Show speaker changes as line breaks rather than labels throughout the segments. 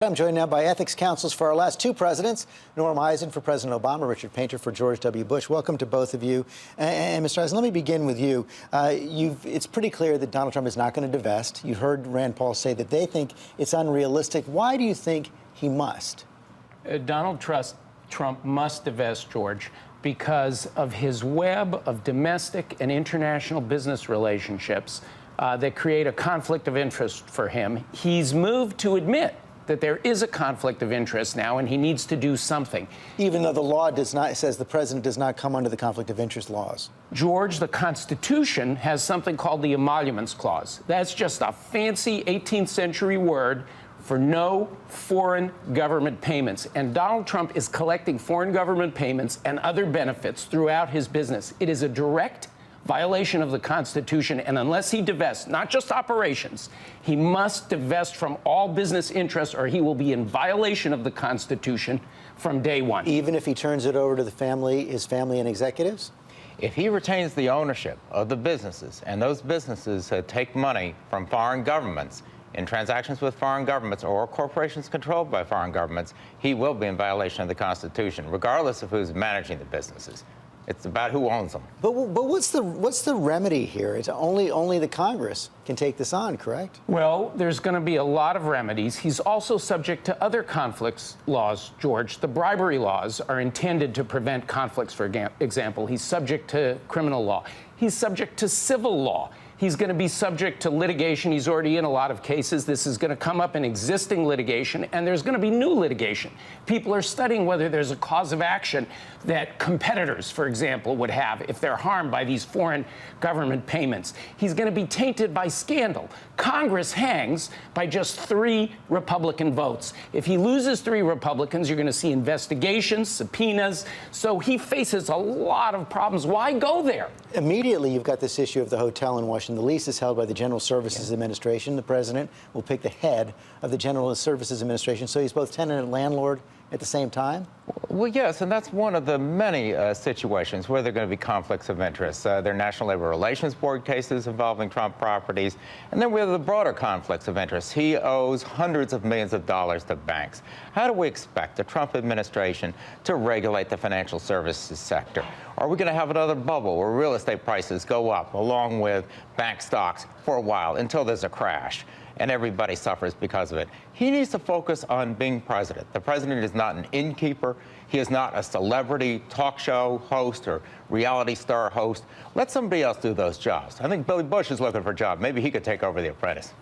I'm joined now by ethics counsels for our last two presidents, Norm Eisen for President Obama, Richard Painter for George W. Bush. Welcome to both of you. And Mr. Eisen, let me begin with you. It's pretty clear that Donald Trump is not going to divest. You heard Rand Paul say that they think it's unrealistic. Why do you think he must?
Donald Trump must divest, George, because of his web of domestic and international business relationships that create a conflict of interest for him. He's moved to admit that there is a conflict of interest now, and he needs to do something.
Even though the law says the president does not come under the conflict of interest laws.
George, the Constitution has something called the Emoluments Clause. That's just a fancy 18th century word for no foreign government payments. And Donald Trump is collecting foreign government payments and other benefits throughout his business. It is a direct violation of the Constitution, and unless he divests, not just operations, he must divest from all business interests, or he will be in violation of the Constitution from day one.
Even if he turns it over to his family and executives?
If he retains the ownership of the businesses, and those businesses take money from foreign governments in transactions with foreign governments or corporations controlled by foreign governments, he will be in violation of the Constitution, regardless of who's managing the businesses. It's about who owns them.
But what's the remedy here? It's only the Congress can take this on, correct?
Well, there's going to be a lot of remedies. He's also subject to other conflicts laws, George. The bribery laws are intended to prevent conflicts, for example. He's subject to criminal law. He's subject to civil law. He's going to be subject to litigation. He's already in a lot of cases. This is going to come up in existing litigation, and there's going to be new litigation. People are studying whether there's a cause of action that competitors, for example, would have if they're harmed by these foreign government payments. He's going to be tainted by scandal. Congress hangs by just 3 Republican votes. If he loses 3 Republicans, you're going to see investigations, subpoenas. So he faces a lot of problems. Why go there?
Immediately, you've got this issue of the hotel in Washington. The lease is held by the General Services Administration. The president will pick the head of the General Services Administration. So he's both tenant and landlord at the same time?
Well, yes, and that's one of the many situations where there are going to be conflicts of interest. There are National Labor Relations Board cases involving Trump properties, and then we have the broader conflicts of interest. He owes hundreds of millions of dollars to banks. How do we expect the Trump administration to regulate the financial services sector? Are we going to have another bubble where real estate prices go up along with bank stocks for a while until there's a crash and everybody suffers because of it? He needs to focus on being president. The president is not an innkeeper. He is not a celebrity talk show host or reality star host. Let somebody else do those jobs. I think Billy Bush is looking for a job. Maybe he could take over The Apprentice.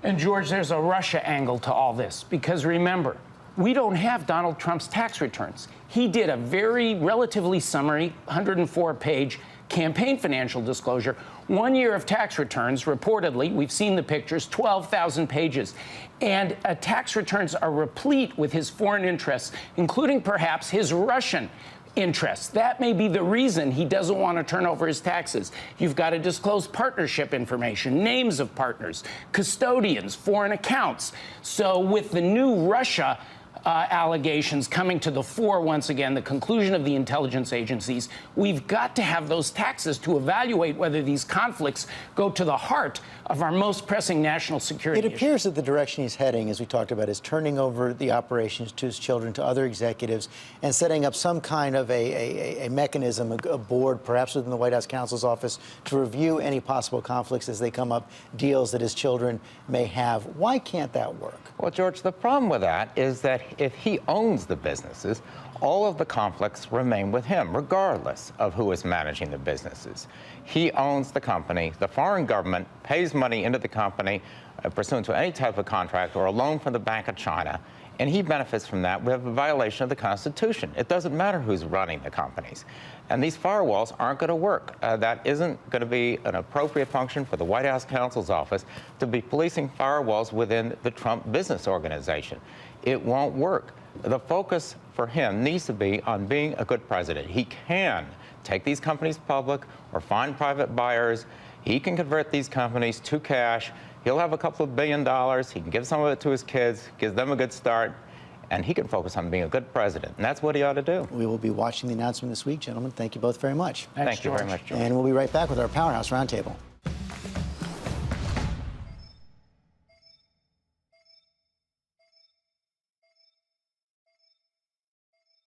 And, George, there's a Russia angle to all this, because remember, we don't have Donald Trump's tax returns. He did a very relatively summary 104-page campaign financial disclosure. 1 year of tax returns, reportedly, we've seen the pictures, 12,000 pages. And tax returns are replete with his foreign interests, including perhaps his Russian interests. That may be the reason he doesn't want to turn over his taxes. You've got to disclose partnership information, names of partners, custodians, foreign accounts. So with the new Russia allegations coming to the fore once again, the conclusion of the intelligence agencies, we've got to have those taxes to evaluate whether these conflicts go to the heart of our most pressing national security
It appears that the direction he's heading, as we talked about, is turning over the operations to his children, to other executives, and setting up some kind of a mechanism, a board, perhaps within the White House counsel's office, to review any possible conflicts as they come up, deals that his children may have. Why can't that work?
Well, George, the problem with that is that if he owns the businesses, all of the conflicts remain with him, regardless of who is managing the businesses. He owns the company. The foreign government pays money into the company pursuant to any type of contract or a loan from the Bank of China, and he benefits from that. We have a violation of the Constitution. It doesn't matter who's running the companies. And these firewalls aren't going to work. That isn't going to be an appropriate function for the White House counsel's office to be policing firewalls within the Trump business organization. It won't work. The focus for him needs to be on being a good president. He can take these companies public or find private buyers. He can convert these companies to cash. He'll have a couple of $1 billion. He can give some of it to his kids, gives them a good start, and he can focus on being a good president. And that's what he ought to do.
We will be watching the announcement this week, gentlemen. Thank you both very much.
Thank you very much, George.
And we'll be right back with our Powerhouse Roundtable.